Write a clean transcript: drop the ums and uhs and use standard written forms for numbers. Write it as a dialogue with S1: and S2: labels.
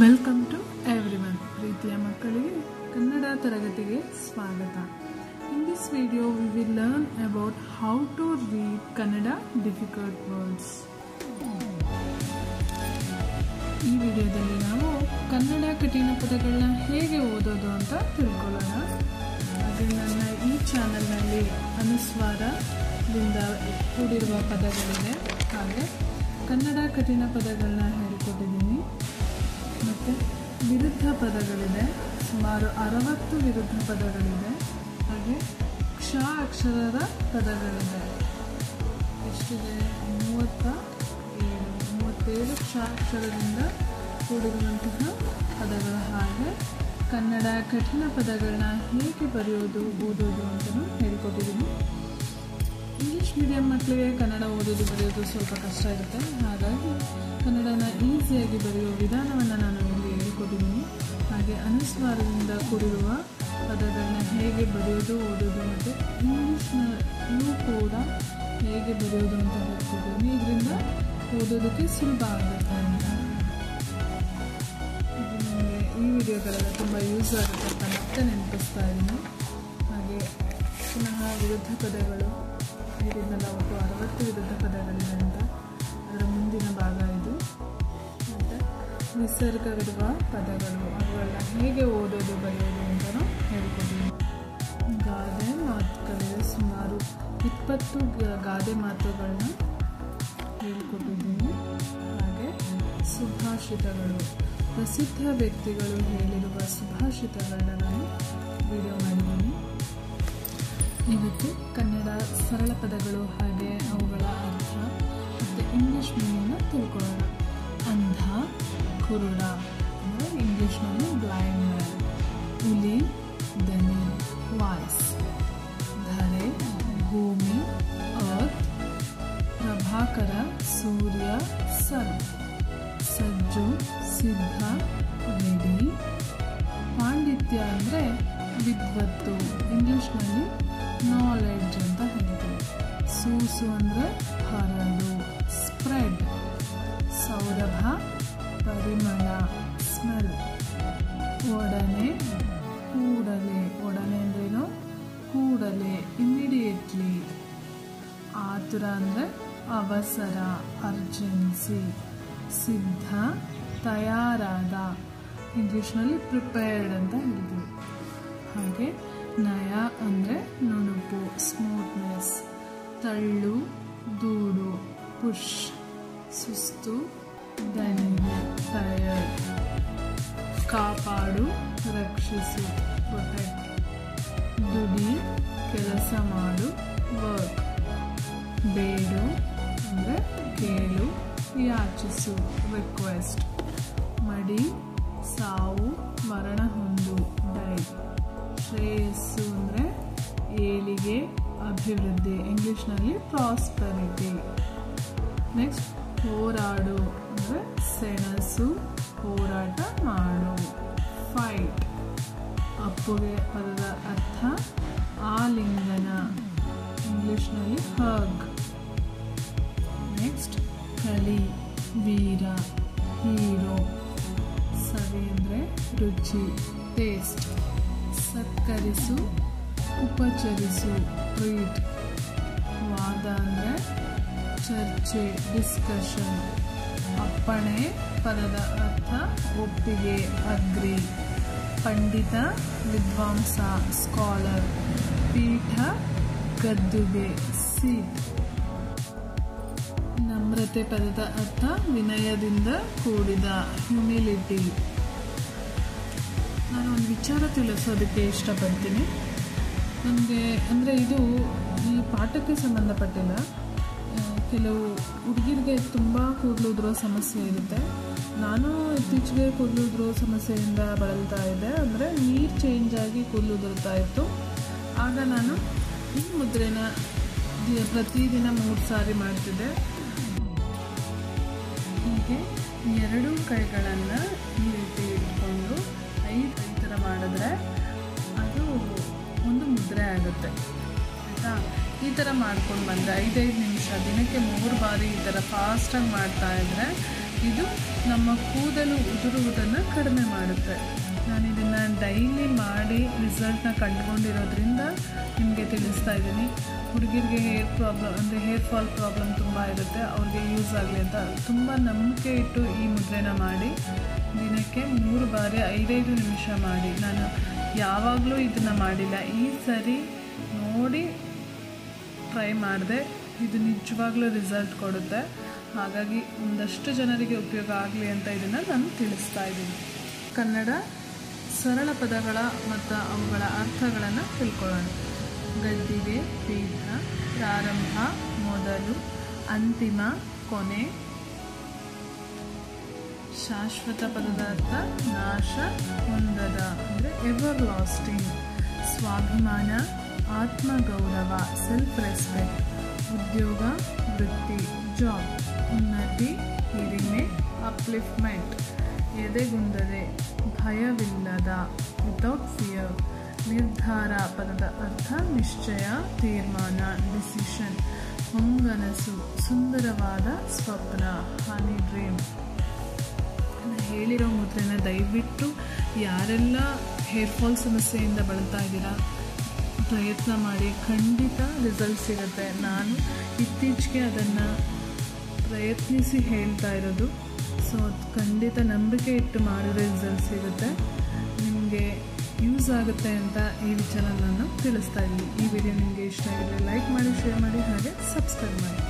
S1: Welcome to everyone. ಪ್ರೀತಿಯ ಮಕ್ಕಳಿಗೆ ಕನ್ನಡ ತರಗತಿಗೆ ಸ್ವಾಗತ. In this video we will learn about how to read Kannada difficult words. ಈ ವಿಡಿಯೋದಲ್ಲಿ ನಾವು ಕನ್ನಡ ಕಠಿಣ ಪದಗಳನ್ನ ಹೇಗೆ ಓದೋದು ಅಂತ ತಿಳ್ಕೊಳ್ಳೋಣ. ಹಾಗೆ ನನ್ನ ಈ ಚಾನಲ್ನಲ್ಲಿ ಅನುಸ್ವಾರದಿಂದ ಕೂಡಿರುವ ಪದಗಳಿದೆ. ಹಾಗೆ ಕನ್ನಡ ಕಠಿಣ ಪದಗಳನ್ನ ಹೇಳಿಕೊಟ್ಟಿದ್ದೀನಿ. ಮತ್ತು ವಿರುದ್ಧ ಪದಗಳಿದೆ, ಸುಮಾರು 60 ವಿರುದ್ಧ ಪದಗಳಿದೆ. ಹಾಗೆ ಕ್ಷ ಅಕ್ಷರದ ಪದಗಳಿದೆ. ಎಷ್ಟಿದೆ? 37 ಕ್ಷ ಅಕ್ಷರದಿಂದ ಕೂಡಿರುವಂತಹ ಪದಗಳು. ಹಾಗೆ ಕನ್ನಡ ಕಠಿಣ ಪದಗಳನ್ನ ಹೇಗೆ ಬರೆಯೋದು ಓದೋದು ಅಂತಲೂ ಹೇಳಿಕೊಟ್ಟಿದ್ದೀನಿ. ಇಂಗ್ಲೀಷ್ ಮೀಡಿಯಂ ಮಕ್ಕಳಿಗೆ ಕನ್ನಡ ಓದೋದು ಬರೆಯೋದು ಸ್ವಲ್ಪ ಕಷ್ಟ ಇರುತ್ತೆ. ಹಾಗಾಗಿ ಕನ್ನಡನ ಈಸಿಯಾಗಿ ಬರೆಯೋ ವಿಧಾನವನ್ನು ನಾನು ಇಲ್ಲಿ ಹೇಳ್ಕೊಟ್ಟಿದ್ದೀನಿ. ಹಾಗೆ ಅನುಸ್ವಾರದಿಂದ ಕೂಡಿರುವ ಪದಗಳನ್ನ ಹೇಗೆ ಬರೆಯೋದು ಓದೋದು ಮತ್ತು ಇಂಗ್ಲೀಷ್ನಲ್ಲೂ ಕೂಡ ಹೇಗೆ ಬರೆಯೋದು ಅಂತ ಹೇಳ್ಕೊಟ್ಟಿದ್ದೀನಿ. ಇದರಿಂದ ಓದೋದಕ್ಕೆ ಸುಲಭ ಆಗುತ್ತೆ ಅಂತ. ಇದು ನಿಮಗೆ ಈ ವಿಡಿಯೋಗಳೆಲ್ಲ ತುಂಬ ಯೂಸ್ ಆಗುತ್ತೆ ಅಂತ ಮತ್ತೆ ನೆನಪಿಸ್ತಾ ಇದ್ದೀನಿ. ಹಾಗೆ ಪುನಃ ವಿರುದ್ಧ ಪದಗಳು ಇದನ್ನೆಲ್ಲ ಒಟ್ಟು 60 ವಿರುದ್ಧ ಪದಗಳಿದೆ ಅಂತ ಅದರ ಮುಂದಿನ ಭಾಗ ಇದು. ಮತ್ತು ನಿಸರ್ಗವಿರುವ ಪದಗಳು, ಅವುಗಳನ್ನ ಹೇಗೆ ಓದೋದು ಬರೆಯೋದು ಅಂತಲೂ ಹೇಳ್ಕೊತೀನಿ. ಗಾದೆ ಮಾತುಗಳಿವೆ, ಸುಮಾರು 20 ಗಾದೆ ಮಾತುಗಳನ್ನ ಹೇಳ್ಕೊಟ್ಟಿದ್ದೀನಿ. ಹಾಗೆ ಸುಭಾಷಿತಗಳು, ಪ್ರಸಿದ್ಧ ವ್ಯಕ್ತಿಗಳು ಹೇಳಿರುವ ಸುಭಾಷಿತಗಳನ್ನ ನಾನು ವಿಡಿಯೋ ಮಾಡಿದ್ದೀನಿ. ಇವತ್ತು ಕನ್ನಡ ಸರಳ ಪದಗಳು ಹಾಗೆ ಅವುಗಳ ಅರ್ಥ ಮತ್ತು ಇಂಗ್ಲೀಷ್ ಮೀನಿಂಗ್ನ ತಿಳ್ಕೊಳ್ಳೋಣ. ಅಂಧ, ಕುರುಡ ಅಂದರೆ ಇಂಗ್ಲೀಷ್ನಲ್ಲಿ ಬ್ಲೈಂಡ್ ಮ್ಯಾನ್. ಹುಲಿ, ದನಿ, ವಾಯ್ಸ್. ಧರೆ, ಭೂಮಿ, ಅರ್ತ್. ಪ್ರಭಾಕರ, ಸೂರ್ಯ, ಸನ್. ಸಜ್ಜು, ಸಿದ್ಧ, ರೆಡಿ. ಪಾಂಡಿತ್ಯ ಅಂದರೆ ವಿದ್ವತ್ತು, ಇಂಗ್ಲೀಷ್ನಲ್ಲಿ ನಾಲೆಡ್ಜ್ ಅಂತ ಹೇಳ್ತೀವಿ. ಸೂಸು ಅಂದರೆ ಹರಡು, ಸ್ಪ್ರೆಡ್. ಸೌರಭ, ಪರಿಮಳ, ಸ್ಮೆಲ್. ಒಡನೆ, ಕೂಡಲೇ. ಒಡನೆ ಅಂದ್ರೇನು? ಕೂಡಲೇ, ಇಮಿಡಿಯೇಟ್ಲಿ. ಆತುರ ಅಂದರೆ ಅವಸರ, ಅರ್ಜೆನ್ಸಿ. ಸಿದ್ಧ, ತಯಾರಾದ, ಇಂಗ್ಲೀಷ್ನಲ್ಲಿ ಪ್ರಿಪೇರ್ಡ್ ಅಂತ ಹೇಳ್ತೀವಿ. ಹಾಗೆ ನಯ ಅಂದರೆ ನುಣುಪು, ಸ್ಮೂತ್ನೆಸ್. ತಳ್ಳು, ದೂಡು, ಪುಷ್. ಸುಸ್ತು, ದಣಿವು, ಟಯರ್ಡ್. ಕಾಪಾಡು, ರಕ್ಷಿಸು, ಪ್ರೊಟೆಕ್ಟ್. ದುಡಿ, ಕೆಲಸ ಮಾಡು, ವರ್ಕ್. ಬೇಡು ಅಂದರೆ ಕೇಳು, ಯಾಚಿಸು, ರಿಕ್ವೆಸ್ಟ್. ಮಡಿ, ಸಾವು, ಮರಣ ಹೊಂದು, ಡೈ. ಶ್ರೇಯಸ್ಸು ಅಂದರೆ ಏಳಿಗೆ, ಅಭಿವೃದ್ಧಿ, ಇಂಗ್ಲೀಷ್ನಲ್ಲಿ ಪ್ರಾಸ್ಪರಿಟಿ. ನೆಕ್ಸ್ಟ್ ಹೋರಾಡು ಅಂದರೆ ಸೆಣಸು, ಹೋರಾಟ ಮಾಡು, ಫೈಟ್. ಅಪ್ಪುಗೆ ಪದದ ಅರ್ಥ ಆಲಿಂಗನ, ಇಂಗ್ಲೀಷ್ನಲ್ಲಿ ಹಗ್. ನೆಕ್ಸ್ಟ್ ಕಲಿ, ವೀರ, ಹೀರೋ. ಸವಿ ಅಂದರೆ ರುಚಿ, ಟೇಸ್ಟ್. ಸತ್ಕರಿಸು, ಉಪಚರಿಸು, ಟ್ರೀಟ್. ವಾದ ಅಂದರೆ ಚರ್ಚೆ, ಡಿಸ್ಕಷನ್. ಅಪ್ಪಣೆ ಪದದ ಅರ್ಥ ಒಪ್ಪಿಗೆ, ಅಗ್ರಿ. ಪಂಡಿತ, ವಿದ್ವಾಂಸ, ಸ್ಕಾಲರ್. ಪೀಠ, ಗದ್ದುಗೆ, ಸೀಟ್. ನಮ್ರತೆ ಪದದ ಅರ್ಥ ವಿನಯದಿಂದ ಕೂಡಿದ, ಹ್ಯುಮಿಲಿಟಿ. ನಾನು ಒಂದು ವಿಚಾರ ತಿಳಿಸೋದಕ್ಕೆ ಇಷ್ಟಪಡ್ತೀನಿ. ನನಗೆ ಅಂದರೆ ಇದು ಈ ಪಾಠಕ್ಕೆ ಸಂಬಂಧಪಟ್ಟಿಲ್ಲ. ಕೆಲವು ಹುಡುಗಿರಿಗೆ ತುಂಬ ಕೂದಲುದ್ರೋ ಸಮಸ್ಯೆ ಇರುತ್ತೆ. ನಾನು ಇತ್ತೀಚೆಗೆ ಕೂದಲುದ್ರೋ ಸಮಸ್ಯೆಯಿಂದ ಬಳಲ್ತಾ ಇದ್ದೆ. ಅಂದರೆ ನೀರು ಚೇಂಜ್ ಆಗಿ ಕೂದಲುದುರ್ತಾ ಇತ್ತು. ಆಗ ನಾನು ಈ ಮುದ್ರೆನ ಪ್ರತಿದಿನ 3 ಸಾರಿ ಮಾಡ್ತಿದ್ದೆ. ಹೀಗೆ 2 ಕೈಗಳನ್ನು ಈ ರೀತಿ ಇಟ್ಕೊಂಡು 5 ಥರ ಮಾಡಿದ್ರೆ ಅದು ಒಂದು ಮುದ್ರೆ ಆಗುತ್ತೆ. ಆಯಿತಾ? ಈ ಥರ ಮಾಡ್ಕೊಂಡು ಬಂದರೆ 5-5 ನಿಮಿಷ ದಿನಕ್ಕೆ 3 ಬಾರಿ ಈ ಥರ ಫಾಸ್ಟಾಗಿ ಮಾಡ್ತಾ ಇದ್ದರೆ ಇದು ನಮ್ಮ ಕೂದಲು ಉದುರುವುದನ್ನು ಕಡಿಮೆ ಮಾಡುತ್ತೆ. ನಾನು ಇದನ್ನು ಡೈಲಿ ಮಾಡಿ ರಿಸಲ್ಟ್ನ ಕಂಡುಕೊಂಡಿರೋದ್ರಿಂದ ನಿಮಗೆ ತಿಳಿಸ್ತಾ ಇದ್ದೀನಿ. ಹುಡುಗಿರಿಗೆ ಹೇರ್ ಫಾಲ್ ಪ್ರಾಬ್ಲಮ್ ತುಂಬ ಇರುತ್ತೆ, ಅವ್ರಿಗೆ ಯೂಸ್ ಆಗಲಿ ಅಂತ ತುಂಬ ನಂಬಿಕೆ ಇಟ್ಟು ಈ ಮುದ್ರೆನ ಮಾಡಿ ದಿನಕ್ಕೆ 3 ಬಾರಿ 5-5 ನಿಮಿಷ ಮಾಡಿ. ನಾನು ಯಾವಾಗಲೂ ಇದನ್ನು ಮಾಡಿಲ್ಲ, ಈ ಸರಿ ನೋಡಿ ಟ್ರೈ ಮಾಡಿದೆ. ಇದು ನಿಜವಾಗ್ಲೂ ರಿಸಲ್ಟ್ ಕೊಡುತ್ತೆ. ಹಾಗಾಗಿ ಒಂದಷ್ಟು ಜನರಿಗೆ ಉಪಯೋಗ ಆಗಲಿ ಅಂತ ಇದನ್ನು ನಾನು ತಿಳಿಸ್ತಾ ಇದ್ದೀನಿ. ಕನ್ನಡ ಸರಳ ಪದಗಳ ಮತ್ತು ಅವುಗಳ ಅರ್ಥಗಳನ್ನು ತಿಳ್ಕೊಳ್ಳೋಣ. ಗದ್ದಿಗೆ, ಪೀಠ, ಪ್ರಾರಂಭ, ಮೊದಲು, ಅಂತಿಮ, ಕೊನೆ. ಶಾಶ್ವತ ಪದದ ಅರ್ಥ ನಾಶ ಹೊಂದದ ಅಂದರೆ ಎವರ್ ಲಾಸ್ಟಿಂಗ್. ಸ್ವಾಭಿಮಾನ, ಆತ್ಮಗೌರವ, ಸೆಲ್ಫ್ ರೆಸ್ಪೆಕ್ಟ್. ಉದ್ಯೋಗ, ವೃತ್ತಿ, ಜಾಬ್. ಉನ್ನತಿ, ಹಿರಿಮೆ, ಅಪ್ಲಿಫ್ಟ್ಮೆಂಟ್. ಎದೆಗುಂದದೆ, ಭಯವಿಲ್ಲದ, ವಿತೌಟ್ ಫಿಯರ್. ನಿರ್ಧಾರ ಪದದ ಅರ್ಥ ನಿಶ್ಚಯ, ತೀರ್ಮಾನ, ಡಿಸಿಷನ್. ಹೊಂಗನಸು, ಸುಂದರವಾದ ಸ್ವಪ್ನ, ಹನಿ ಡ್ರೀಮ್. ಹೇಳಿರೋ ಮುದ್ರೆನ ದಯವಿಟ್ಟು ಯಾರೆಲ್ಲ ಹೇರ್ ಫಾಲ್ ಸಮಸ್ಯೆಯಿಂದ ಬಳಲ್ತಾ ಇದ್ದೀರಾ ಪ್ರಯತ್ನ ಮಾಡಿ, ಖಂಡಿತ ರಿಸಲ್ಟ್ ಸಿಗುತ್ತೆ. ನಾನು ಇತ್ತೀಚೆಗೆ ಅದನ್ನು ಪ್ರಯತ್ನಿಸಿ ಹೇಳ್ತಾ ಇರೋದು. ಸೊ ಖಂಡಿತ ನಂಬಿಕೆ ಇಟ್ಟು ಮಾಡಿದ್ರೆ ರಿಸಲ್ಟ್ ಸಿಗುತ್ತೆ. ನಿಮಗೆ ಯೂಸ್ ಆಗುತ್ತೆ ಅಂತ ಈ ವಿಚಾರ ನಾನು ತಿಳಿಸ್ತಾ ಇದ್ದೀನಿ. ಈ ವಿಡಿಯೋ ನಿಮಗೆ ಇಷ್ಟ ಆಗಿದ್ರೆ ಲೈಕ್ ಮಾಡಿ, ಶೇರ್ ಮಾಡಿ, ಹಾಗೆ ಸಬ್ಸ್ಕ್ರೈಬ್ ಮಾಡಿ.